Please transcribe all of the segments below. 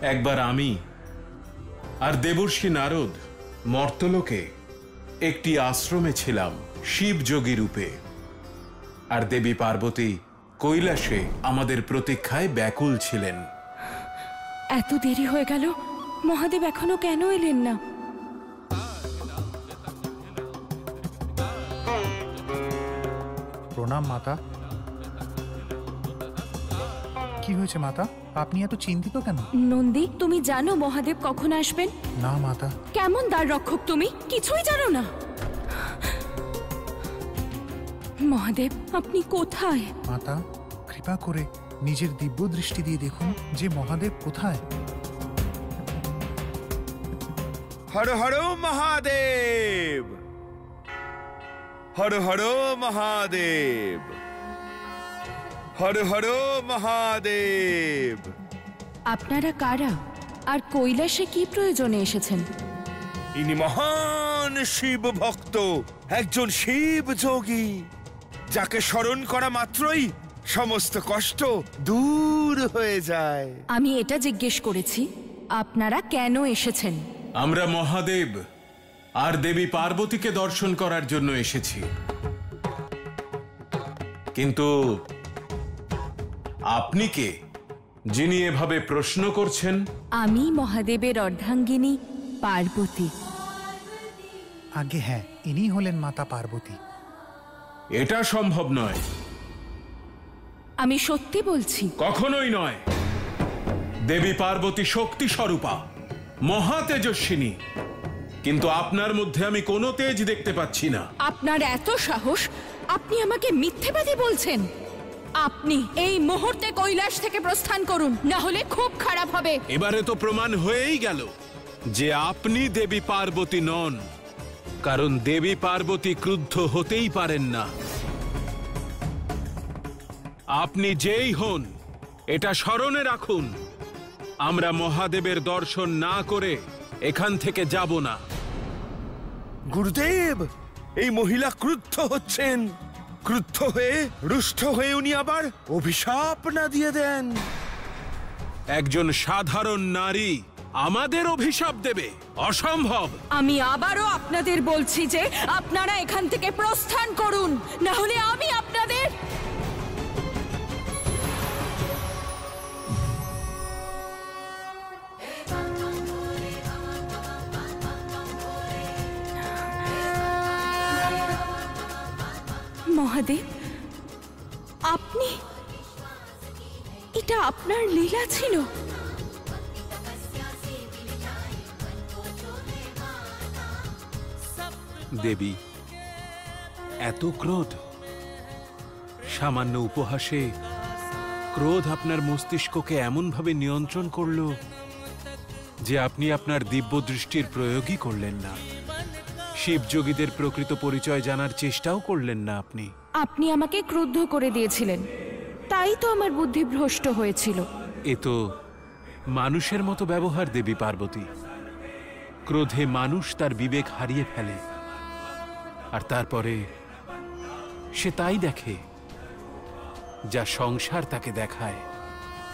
একবার আমি আর দেবর্ষি নারদ মর্তলোকে একটি আশ্রমে ছিলাম শিবযোগী রূপে, আর দেবী পার্বতী কৈলাসে আমাদের প্রতীক্ষায় ব্যাকুল ছিলেন। এত দেরি হয়ে গেল, মহাদেব এখনো কেন এলেন না? প্রণাম মাতা। কি হয়েছে মাতা, আপনি এত চিন্তিত কেন? নন্দী, তুমি জানো মহাদেব কখন আসবেন? না মাতা। কেমন দ্বার রক্ষক তুমি, কিছুই জানো না? মহাদেব আপনি কোথায়? মাতা, কৃপা করে নিজের দিব্য দৃষ্টি দিয়ে দেখুন যে মহাদেব কোথায়। হর হর মহাদেব, হর হর মহাদেব, হর হর মহাদেব। আপনারা কারা আর কৈলাসে কি প্রয়োজনে এসেছেন? ইনি মহান শিব ভক্ত, একজন শিব যোগী, যাকে স্মরণ করা মাত্রই সমস্ত কষ্ট দূর হয়ে যায়। আমি এটা জিজ্ঞেস করেছি, আপনারা কেন এসেছেন? আমরা মহাদেব আর দেবী পার্বতীকে দর্শন করার জন্য এসেছি। কিন্তু আপনি কে, যিনি এভাবে প্রশ্ন করছেন? আমি মহাদেবের অর্ধাঙ্গিনী পার্বতী। আগে হ্যাঁ, ইনি হলেন মাতা পার্বতী। এটা সম্ভব নয়। আমি সত্যি বলছি। কখনোই নয়। দেবী পার্বতী শক্তি স্বরূপা, মহা তেজস্বিনী, কিন্তু আপনার মধ্যে আমি কোনো তেজ দেখতে পাচ্ছি না। আপনার এত সাহস, আপনি আমাকে মিথ্যেবাদী বলছেন? আপনি এই মুহূর্তে কৈলাস থেকে প্রস্থান করুন, না হলে খুব খারাপ হবে। এবারে তো প্রমাণ হয়েই গেল যে আপনি দেবী পার্বতী নন, কারণ দেবী পার্বতী ক্রুদ্ধ হতেই পারেন না। আপনি যেই হন, এটা স্মরণে রাখুন, আমরা মহাদেবের দর্শন না করে এখান থেকে যাব না। গুরুদেব, এই মহিলা ক্রুদ্ধ হচ্ছেন। ক্রুদ্ধ হয়ে রুষ্ট হয়ে উনি আবার অভিশাপ না দিয়ে দেন। একজন সাধারণ নারী আমাদের অভিশাপ দেবে? অসম্ভব। আমি আবারও আপনাদের বলছি যে আপনারা এখান থেকে প্রস্থান করুন, না হলে আমি আপনাদের... মহাদেব, আপনি... এটা আপনার লীলা ছিল? দেবী, এত ক্রোধ! সামান্য উপহাসে ক্রোধ আপনার মস্তিষ্ককে এমনভাবে নিয়ন্ত্রণ করল যে আপনি আপনার দিব্য দৃষ্টির প্রয়োগই করলেন না। শিবযোগীদের প্রকৃত পরিচয় জানার চেষ্টাও করলেন না আপনি। আপনি আমাকে ক্রুদ্ধ করে দিয়েছিলেন, তাই তো আমার বুদ্ধি ভ্রষ্ট হয়েছিল। এ তো মানুষের মতো ব্যবহার দেবী পার্বতী। ক্রোধে মানুষ তার বিবেক হারিয়ে ফেলে, আর তারপরে সে তাই দেখে যা সংসার তাকে দেখায়।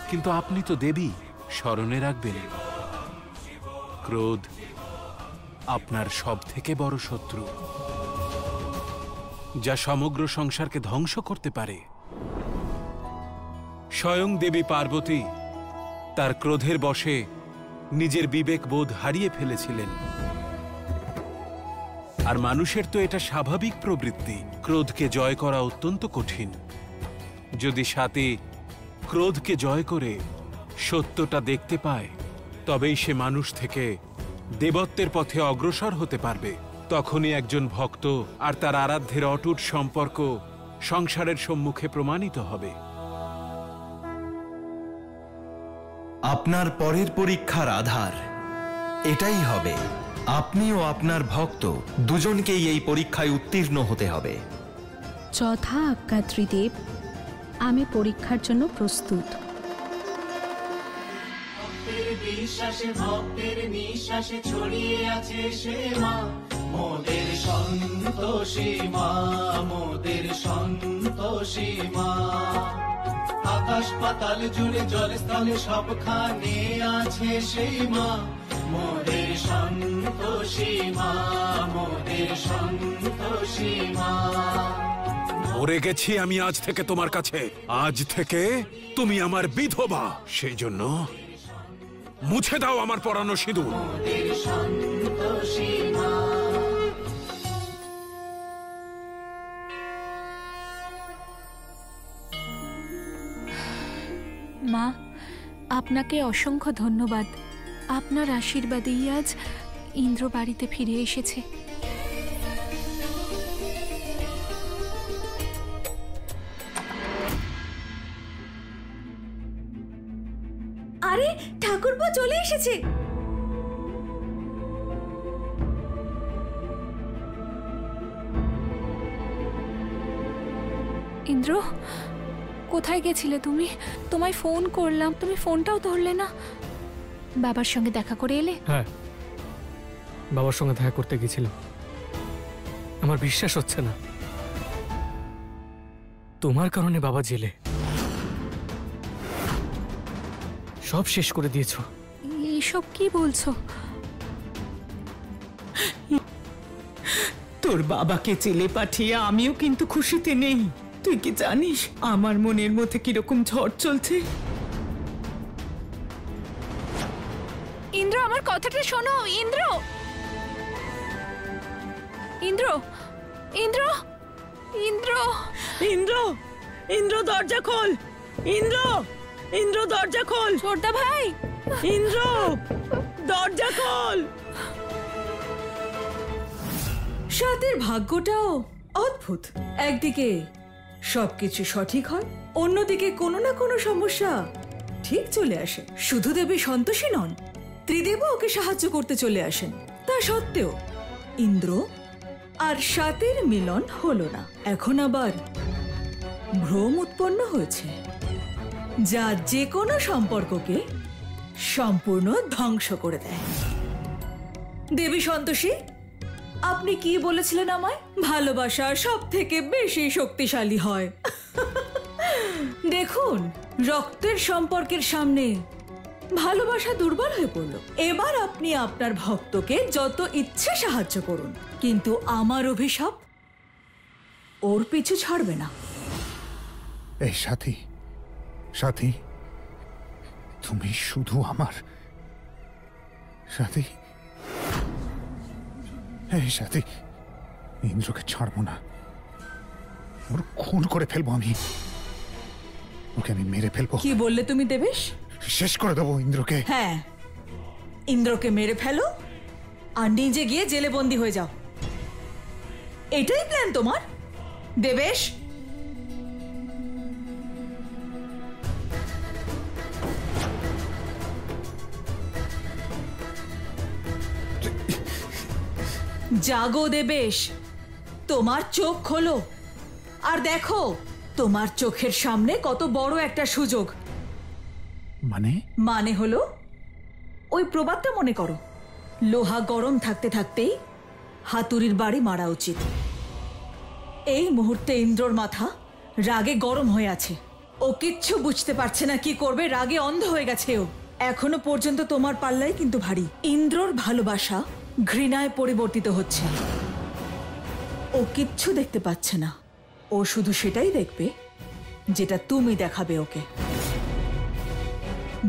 কিন্তু আপনি তো দেবী, স্মরণে রাখবেন, ক্রোধ আপনার সব থেকে বড় শত্রু, যা সমগ্র সংসারকে ধ্বংস করতে পারে। স্বয়ং দেবী পার্বতী তার ক্রোধের বশে নিজের বিবেক বোধ হারিয়ে ফেলেছিলেন। আর মানুষের তো এটা স্বাভাবিক প্রবৃত্তি। ক্রোধকে জয় করা অত্যন্ত কঠিন। যদি সাথে ক্রোধকে জয় করে সত্যটা দেখতে পায়, তবেই সে মানুষ থেকে দেবত্বের পথে অগ্রসর হতে পারবে। তখনই একজন ভক্ত আর তার আরাধ্যের অটুট সম্পর্ক সংসারের সম্মুখে প্রমাণিত হবে। আপনার পরের পরীক্ষার আধার এটাই হবে। আপনি ও আপনার ভক্ত দুজনকেই এই পরীক্ষায় উত্তীর্ণ হতে হবে। যথা আজ্ঞা ত্রিদেব, আমি পরীক্ষার জন্য প্রস্তুত। বিশ্বাসে ভক্তের নিঃশ্বাসে ছড়িয়ে আছে সে মা, মোদের সন্তোষী মা, মোদের সন্তোষী মা। আকাশ পাতাল জুড়ে জলে স্থলে সবখানে আছে সেই মা, মোদের সন্তোষী মা, মোদের সন্তোষী মা। মরে গেছি আমি আজ থেকে তোমার কাছে, আজ থেকে তুমি আমার বিধবা। সেই জন্য মুছে দাও আমার পরানো সিঁদুর। মোদের সন্তোষী মা। মা, আপনাকে অসংখ্য ধন্যবাদ। আপনার আশীর্বাদেই আজ ইন্দ্র বাড়িতে ফিরে এসেছে। আরে ঠাকুরপো চলে এসেছে। ইন্দ্র, কোথায় গেছিলে তুমি? তোমায় ফোন করলাম, তুমি ফোনটাও ধরলে না। বাবার সঙ্গে দেখা করে এলে? হ্যাঁ, বাবার সঙ্গে দেখা করতে গেছিলাম। আমার বিশ্বাস হচ্ছে না, তোমার কারণে বাবা জেলে। সব শেষ করে দিয়েছো। এসব কি বলছো? তোর বাবাকে জেলে পাঠিয়ে আমিও কিন্তু খুশিতে নেই। তুই কি জানিস আমার মনের মধ্যে কিরকম ঝড় চলছে? ইন্দ্র, আমার কথাটা শোনো। ইন্দ্র, ইন্দ্র, ইন্দ্র, ইন্দ্র, ইন্দ্র, ইন্দ্র দরজা খোল! ইন্দ্র, ইন্দ্র দরজা খোল! ছোটদা ভাই, ইন্দ্র দরজা খোল! সাতের ভাগ্যটাও অদ্ভুত। একদিকে সবকিছু সঠিক হয়, অন্যদিকে কোনো না কোনো সমস্যা ঠিক চলে আসে। শুধু দেবী সন্তোষী নন, ত্রিদেবও ওকে সাহায্য করতে চলে আসেন। তা সত্ত্বেও ইন্দ্র আর সাতের মিলন হলো না। এখন আবার ভ্রম উৎপন্ন হয়েছে, যা যে কোনো সম্পর্ককে সম্পূর্ণ ধ্বংস করে দেয়। দেবী সন্তোষী, আপনি কি বলেছিলেন আমায়? ভালোবাসা সব থেকে বেশি শক্তিশালী হয়। দেখুন, রক্তের সম্পর্কের সামনে ভালোবাসা দুর্বল হয়ে পড়ল। এবার আপনি আপনার ভক্তকে যত ইচ্ছে সাহায্য করুন, কিন্তু আমার অভিশাপ ওর পিছু ছাড়বে না। এই সাথী, সাথী, তুমি শুধু আমার সাথী। এই সাথী, ইন্দ্রকে ছাড়বো না। ওর খুন করে ফেলবো আমি। ওকে আমি মেরে ফেলবো। কি বললে তুমি দেবেশ? শেষ করে দেবো ইন্দ্রকে। হ্যাঁ, ইন্দ্রকে মেরে ফেলো আর নিজে গিয়ে জেলে বন্দী হয়ে যাও। এটাই প্ল্যান তোমার দেবেশ? জাগো দেবেশ, তোমার চোখ খোলো আর দেখো তোমার চোখের সামনে কত বড় একটা সুযোগ। মানে হলো ওই প্রবাদটা মনে করো, লোহা গরম থাকতে থাকতেই হাতুড়ির বাড়ি মারা উচিত। এই মুহূর্তে ইন্দ্রর মাথা রাগে গরম হয়ে আছে। ও কিচ্ছু বুঝতে পারছে না কি করবে, রাগে অন্ধ হয়ে গেছে ও। এখনো পর্যন্ত তোমার পাল্লাই কিন্তু ভারী। ইন্দ্রর ভালোবাসা ঘৃণায় পরিবর্তিত হচ্ছে। ও কিচ্ছু দেখতে পাচ্ছে না, ও শুধু সেটাই দেখবে যেটা তুমি দেখাবে ওকে।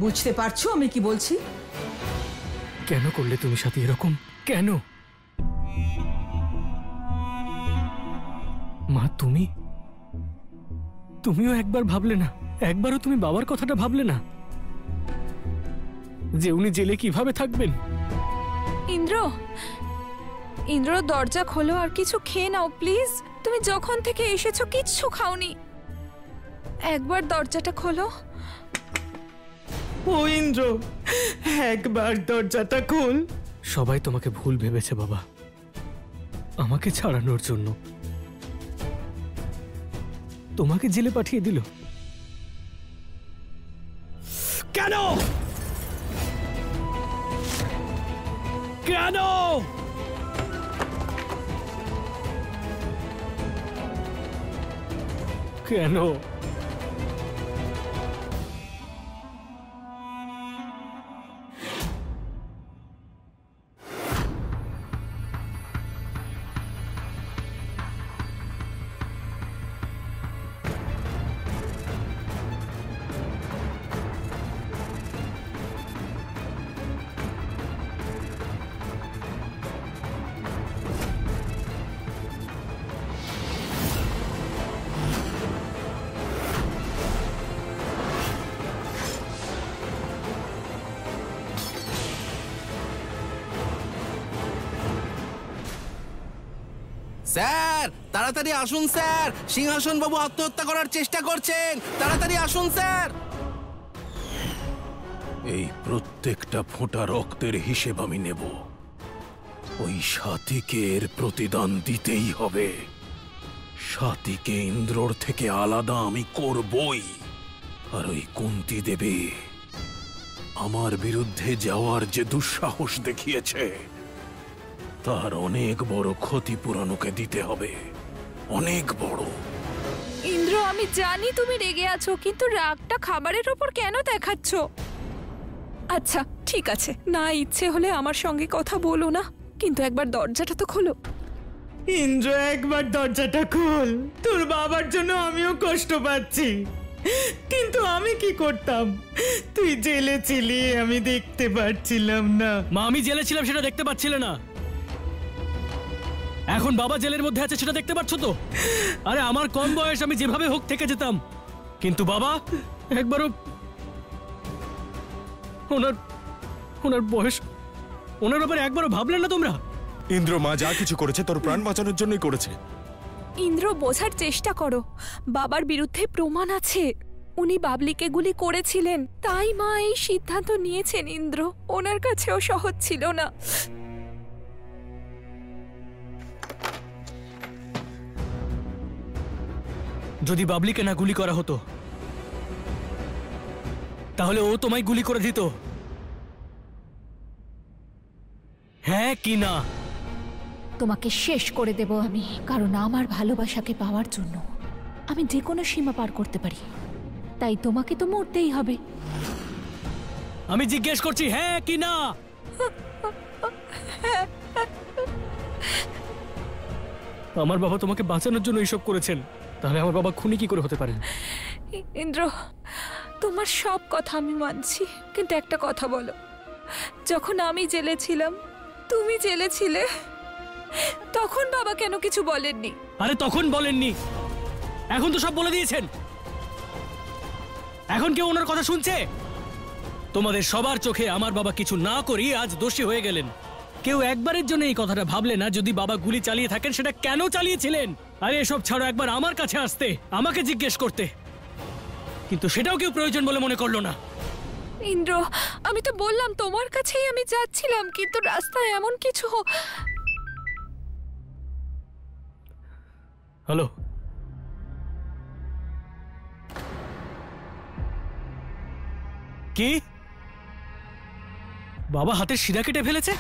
বুঝতে পারছো আমি কি বলছি? কেন করলে তুমি সাথী এরকম? কেন? মা, তুমিও একবার ভাবলে না? একবারও তুমি বাবার কথাটা ভাবলে না যে উনি জেলে কিভাবে থাকবেন? ইন্দ্র, ইন্দ্র দরজা খোলো আর কিছু খেয়ে নাও প্লিজ। তুমি যখন থেকে এসেছো কিচ্ছু খাওনি। একবার দরজাটা খোলো। ও ইন্দ্র, একবার দরজাটা খোল। সবাই তোমাকে ভুল ভেবেছে বাবা, আমাকে ছাড়ানোর জন্য তোমাকে জেলে পাঠিয়ে দিল। কেন? কেন? কেন? স্যার তাড়াতাড়ি আসুন স্যার, সিংহাসন বাবু আত্মহত্যা করার চেষ্টা করছেন, তাড়াতাড়ি আসুন স্যার। এই প্রত্যেকটা ফোঁটা রক্তের হিসেব আমি নেব। ওই সাথীকে এর প্রতিদান দিতেই হবে। সাথীকে ইন্দ্রর থেকে আলাদা আমি করবই। আর ওই কুন্তী দেবী আমার বিরুদ্ধে যাওয়ার যে দুঃসাহস দেখিয়েছে, তার অনেক বড় ক্ষতিপূরণ ওকে দিতে হবে, অনেক বড়। ইন্দ্র, আমি জানি তুমি রেগে আছো, কিন্তু রাগটা খাবারের ওপর কেন দেখাচ্ছ? আচ্ছা ঠিক আছে, না ইচ্ছে হলে আমার সঙ্গে কথা বলো না, কিন্তু একবার দরজাটা তো খোলো। ইন্দ্র, একবার দরজাটা খোল। তোর বাবার জন্য আমিও কষ্ট পাচ্ছি, কিন্তু আমি কি করতাম? তুই জেলে ছিলি, আমি দেখতে পাচ্ছিলাম না। মা, আমি জেলে ছিলাম সেটা দেখতে পাচ্ছিলে না? এখন বাবা জেলের মধ্যে আছে সেটা দেখতে পাচ্ছ তো? আরে আমার কম বয়স, আমি যেভাবে হোক থেকে যেতাম, কিন্তু বাবা একবারও ওনার বয়স, ওনার ব্যাপারে একবারও ভাবলেন না তোমরা? ইন্দ্র মা যা কিছু করেছে তোর প্রাণ বাঁচানোর জন্যই করেছে। ইন্দ্র, বোঝার চেষ্টা করো, বাবার বিরুদ্ধে প্রমাণ আছে, উনি বাবলিকে গুলি করেছিলেন, তাই মা এই সিদ্ধান্ত নিয়েছেন। ইন্দ্র, ওনার কাছেও সহজ ছিল না। যদি বাবলিকে না গুলি করা হতো তাহলে ও তোমায় গুলি করে দিত, হ্যাঁ কি না? তোমাকে শেষ করে দেব আমি, কারণ আমার ভালোবাসাকে পাওয়ার জন্য আমি যে কোনো সীমা পার করতে পারি, তাই তোমাকে তো মরতেই হবে। আমি জিজ্ঞেস করছি হ্যাঁ কি না? আমার বাবা তোমাকে বাঁচানোর জন্য এইসব করেছেন, তাহলে আমার বাবা খুনি কি করে হতে পারেন? ইন্দ্র, তোমার সব কথা আমি মানছি, কিন্তু একটা কথা বলো, যখন আমি জেলে ছিলাম, তুমি জেলে ছিলে, তখন বাবা কেন কিছু বলেননি? আরে তখন বলেননি, এখন তো সব বলে দিয়েছেন। এখন কেউ ওনার কথা শুনছে? তোমাদের সবার চোখে আমার বাবা কিছু না করিয়ে আজ দোষী হয়ে গেলেন। কেউ একবারের জন্য এই কথাটা ভাবলে না যদি বাবা গুলি চালিয়ে থাকেন সেটা কেন চালিয়েছিলেন? আরে এসব ছাড়ো, একবার আমার কাছে আসতে, আমাকে জিজ্ঞেস করতে, কিন্তু সেটাও কেউ প্রয়োজন বলে মনে করলো না। ইন্দ্র, আমি তো বললাম তোমার কাছেই আমি যাচ্ছিলাম, কিন্তু রাস্তায় এমন কিছু। হ্যালো, কি? বাবা হাতের শিরা কেটে ফেলেছে?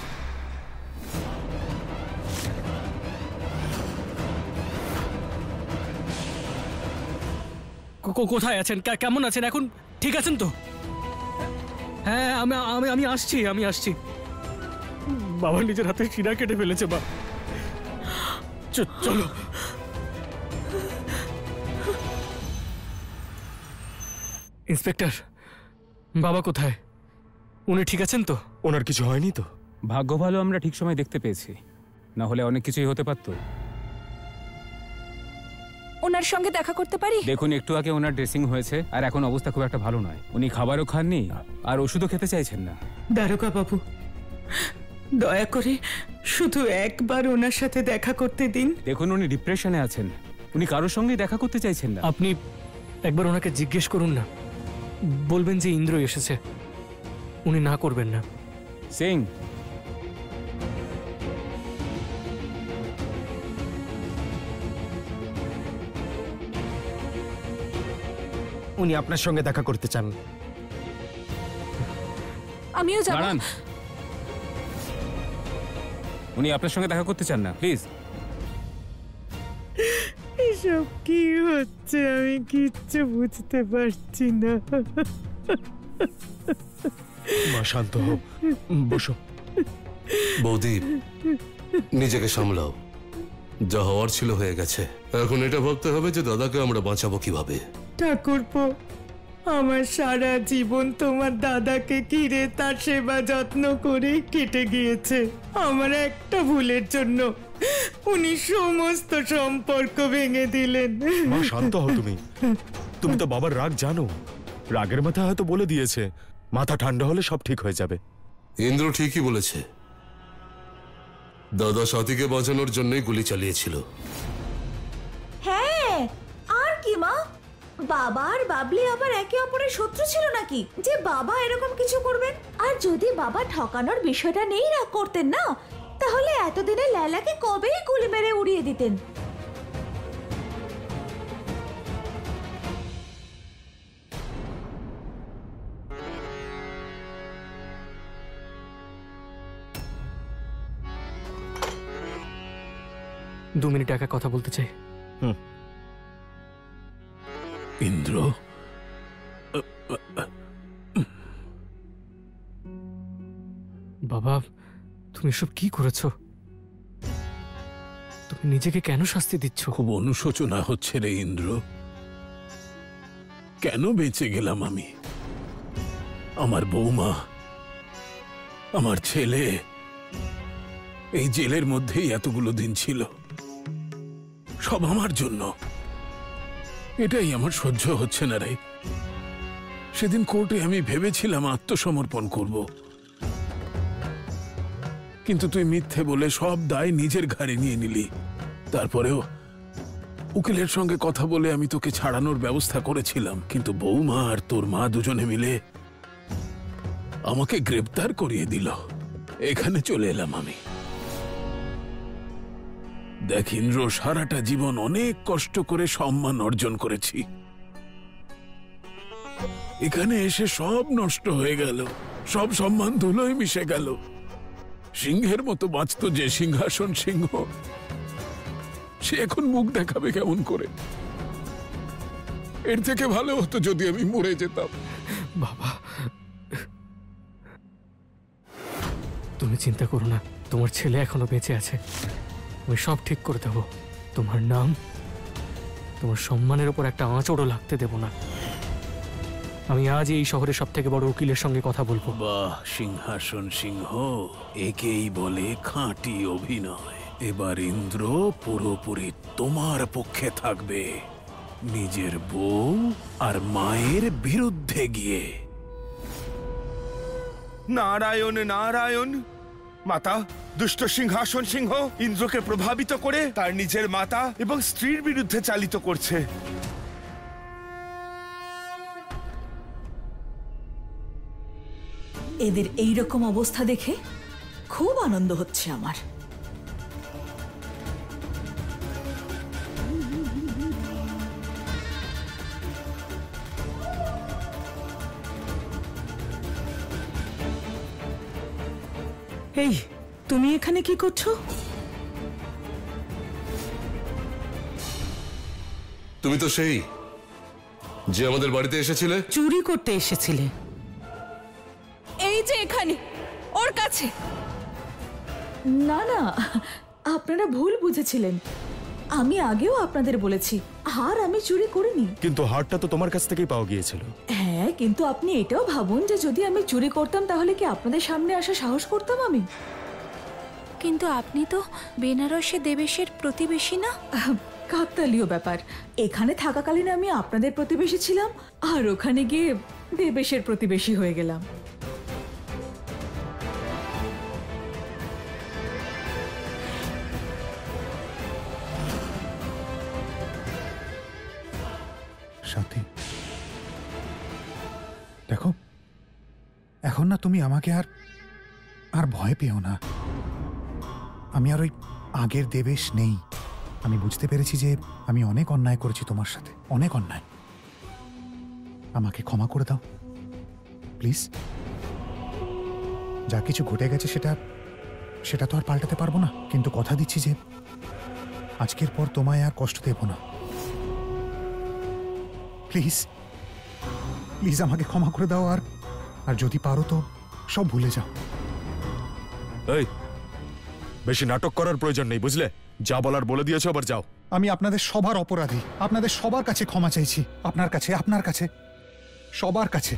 কোথায় আছেন? কেমন আছেন এখন? ঠিক আছেন তো? হ্যাঁ, আমি আসছি। বাবা নিজের হাতে শিরা কেটে ফেলেছে। বা চলো। ইন্সপেক্টর, বাবা কোথায়? উনি ঠিক আছেন তো? ওনার কিছু হয়নি তো? ভাগ্য ভালো আমরা ঠিক সময় দেখতে পেয়েছি, না হলে অনেক কিছুই হতে পারতো। ওনার সঙ্গে দেখা করতে পারি? দেখুন, একটু আগে ওনার ড্রেসিং হয়েছে, আর এখন অবস্থা খুব একটা ভালো নয়। উনি খাবারও খাননি আর ওষুধও খেতে চাইছেন না। দারোগা বাবু, দয়া করে শুধু একবার ওনার সাথে দেখা করতে দিন। দেখুন, উনি ডিপ্রেশনে আছেন, উনি কারোর সঙ্গে দেখা করতে চাইছেন না। আপনি একবার ওনাকে জিজ্ঞেস করুন না, বলবেন যে ইন্দ্র এসেছে, উনি না করবেন না। সিং, উনি আপনার সঙ্গে দেখা করতে চান। আমিও যাব। দাঁড়ান, উনি আপনার সঙ্গে দেখা করতে চান না, প্লিজ। এসব কি হচ্ছে আমি কিচ্ছু বুঝতে পারছি না। মা শান্ত হও, বসো। বৌদি, নিজেকে সামলাও, যা হওয়ার ছিল হয়ে গেছে। এখন এটা ভাবতে হবে যে দাদাকে আমরা বাঁচাবো কিভাবে। ঠাকুরপো, আমার সারা জীবন তোমার দাদাকে ঘিরে তার সেবা যত্ন করে কেটে গিয়েছে। আমার একটা ভুলের জন্য উনি সমস্ত সম্পর্ক ভেঙে দিলেন। মা শান্ত হও তুমি। তুমি তো বাবার রাগ জানো, রাগের মাথা হয়তো বলে দিয়েছে, মাথা ঠান্ডা হলে সব ঠিক হয়ে যাবে। ইন্দ্র ঠিকই বলেছে, দাদা সাথীকে বাঁচানোর জন্যই গুলি চালিয়েছিল। হ্যাঁ, আর কি মা, বাবা আর বাবলি আবার একে অপরের শত্রু ছিল নাকি যে বাবা এরকম কিছু করবেন? আর যদি বাবা ঠকানোর বিষয়টা নেই রাগ করতেন না, তাহলে এতদিনে লেলাকে কবেই গুলি মেরে উড়িয়ে দিতেন। দু মিনিট একা কথা বলতে চাই। ইন্দ্র, বাবা তুমি সব কি করেছো? তুমি নিজেকে কেন শাস্তি দিচ্ছ? খুব অনুশোচনা হচ্ছে রে ইন্দ্র। কেন বেঁচে গেলাম আমি? আমার বৌমা, আমার ছেলে এই জেলের মধ্যেই এতগুলো দিন ছিল, সব আমার জন্য। এটাই আমার সহ্য হচ্ছে না রে। সেদিন কোর্টে আমি ভেবেছিলাম আত্মসমর্পণ করব, কিন্তু তুই মিথ্যে বলে সব দায় নিজের ঘাড়ে নিয়ে নিলি। তারপরেও উকিলের সঙ্গে কথা বলে আমি তোকে ছাড়ানোর ব্যবস্থা করেছিলাম, কিন্তু বৌমা আর তোর মা দুজনে মিলে আমাকে গ্রেপ্তার করিয়ে দিল। এখানে চলে এলাম আমি। দেখ ইন্দ্র, সারাটা জীবন অনেক কষ্ট করে সম্মান অর্জন করেছি, এখানে এসে সব নষ্ট হয়ে গেল, সব সম্মান ধুলোয় মিশে গেল। সিংহের মতো বাঁচত যে সিংহাসন সিংহ, সে এখন মুখ দেখাবে কেমন করে? এর থেকে ভালো হতো যদি আমি মরে যেতাম। বাবা তুমি চিন্তা করো না, তোমার ছেলে এখনো বেঁচে আছে। আমি সব ঠিক করে দেবো। তোমার নাম, তোমার সম্মানের উপর একটা আঁচড়ও লাগতে দেব না। আমি আজ এই শহরে সব থেকে বড় উকিলের সঙ্গে কথা বলবো। বাহ, সিংহাসন সিংহ, একেই বলে খাঁটি অভিনয়। এবার ইন্দ্র পুরোপুরি তোমার পক্ষে থাকবে, নিজের বউ আর মায়ের বিরুদ্ধে গিয়ে। নারায়ণ নারায়ণ। মাতা, দুষ্ট সিংহাসন সিংহ ইন্দ্রকে প্রভাবিত করে তার নিজের মাতা এবং স্ত্রীর বিরুদ্ধে চালিত করছে। এদের এই রকম অবস্থা দেখে খুব আনন্দ হচ্ছে আমার। এই, তুমি এখানে কি করছো? তুমি তো সেই যে আমাদের বাড়িতে এসেছিলে। চুরি করতে এসেছিলে? এই যে এখানে ওর কাছে। না না, আপনারা ভুল বুঝেছিলেন। আমি আগেও আপনাদের বলেছি হার আমি চুরি করিনি। কিন্তু হারটা তো তোমার কাছ থেকেই পাওয়া গিয়েছিল। হ্যাঁ, কিন্তু আপনি এটাও ভাবুন যে যদি আমি চুরি করতাম তাহলে কি আপনাদের সামনে আসা সাহস করতাম আমি? কিন্তু আপনি তো বেনারসে দেবেশের প্রতিবেশী না? কাকতালীয় ব্যাপার। এখানে থাকাকালীন আমি আপনাদের প্রতিবেশী ছিলাম, আর ওখানে গিয়ে দেবেশের প্রতিবেশী হয়ে গেলাম। সাথী, দেখো, এখন না তুমি আমাকে আর ভয় পেও না। আমি আর ওই আগের দেবেশ নেই। আমি বুঝতে পেরেছি যে আমি অনেক অন্যায় করেছি তোমার সাথে, অনেক অন্যায়। আমাকে ক্ষমা করে দাও প্লিজ। যা কিছু ঘটে গেছে সেটা তো আর পাল্টাতে পারবো না, কিন্তু কথা দিচ্ছি যে আজকের পর তোমায় আর কষ্ট দেব না। প্লিজ প্লিজ আমাকে ক্ষমা করে দাও, আর যদি পারো তো সব ভুলে যাও। এই, বেশি নাটক করার প্রয়োজন নেই, বুঝলে? যা বলার বলে দিয়েছো, আবার যাও। আমি আপনাদের সবার অপরাধী, আপনাদের সবার কাছে ক্ষমা চাইছি। আপনার কাছে, আপনার কাছে, সবার কাছে।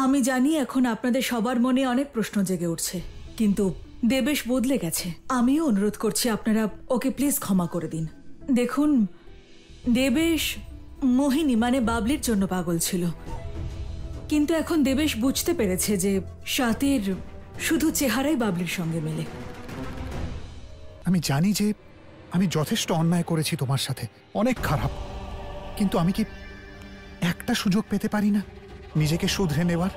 আমি জানি এখন আপনাদের সবার মনে অনেক প্রশ্ন জেগে উঠছে, কিন্তু দেবেশ বদলে গেছে। আমিও অনুরোধ করছি আপনারা ওকে প্লিজ ক্ষমা করে দিন। দেখুন, দেবেশ মোহিনী মানে বাবলির জন্য পাগল ছিল, কিন্তু এখন দেবেশ বুঝতে পেরেছে যে স্বাতীর শুধু চেহারাই বাবলির সঙ্গে মেলে। আমি জানি যে আমি যথেষ্ট অন্যায় করেছি তোমার সাথে, অনেক খারাপ, কিন্তু আমি কি একটা সুযোগ পেতে পারি না নিজেকে শুধরে নেবার?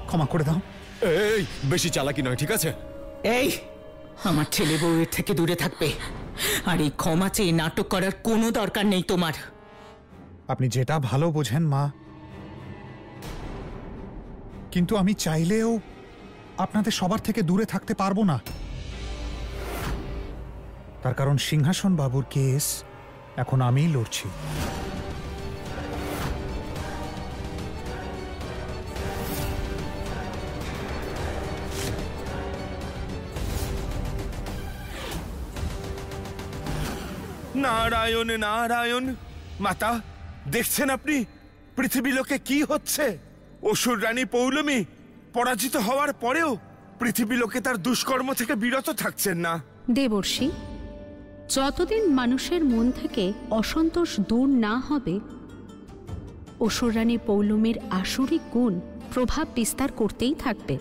ক্ষমা করে দাও। এই বেশি চালাকি নয়, ঠিক আছে? এই আমার ছেলে বউয়ের থেকে দূরে থাকবে, আর এই ক্ষমা চেয়ে নাটক করার কোনো দরকার নেই তোমার। আপনি যেটা ভালো বোঝেন মা, কিন্তু আমি চাইলেও আপনাদের সবার থেকে দূরে থাকতে পারবো না। তার কারণ সিংহাসন বাবুর কেস এখন আমিই লড়ছি। নারায়ণ নারায়ণ। মাতা, দেখছেন আপনি পৃথিবী লোকে কি হচ্ছে? অসুর রানী পৌলমী পরাজিত হওয়ার পরেও পৃথিবী লোকে তার দুষ্কর্ম থেকে বিরত থাকছেন না। দেবর্ষি, যতদিন মানুষের মন থেকে অসন্তোষ দূর না হবে, অসুর রানী পৌলমীর আসরিক গুণ প্রভাব বিস্তার করতেই থাকবে।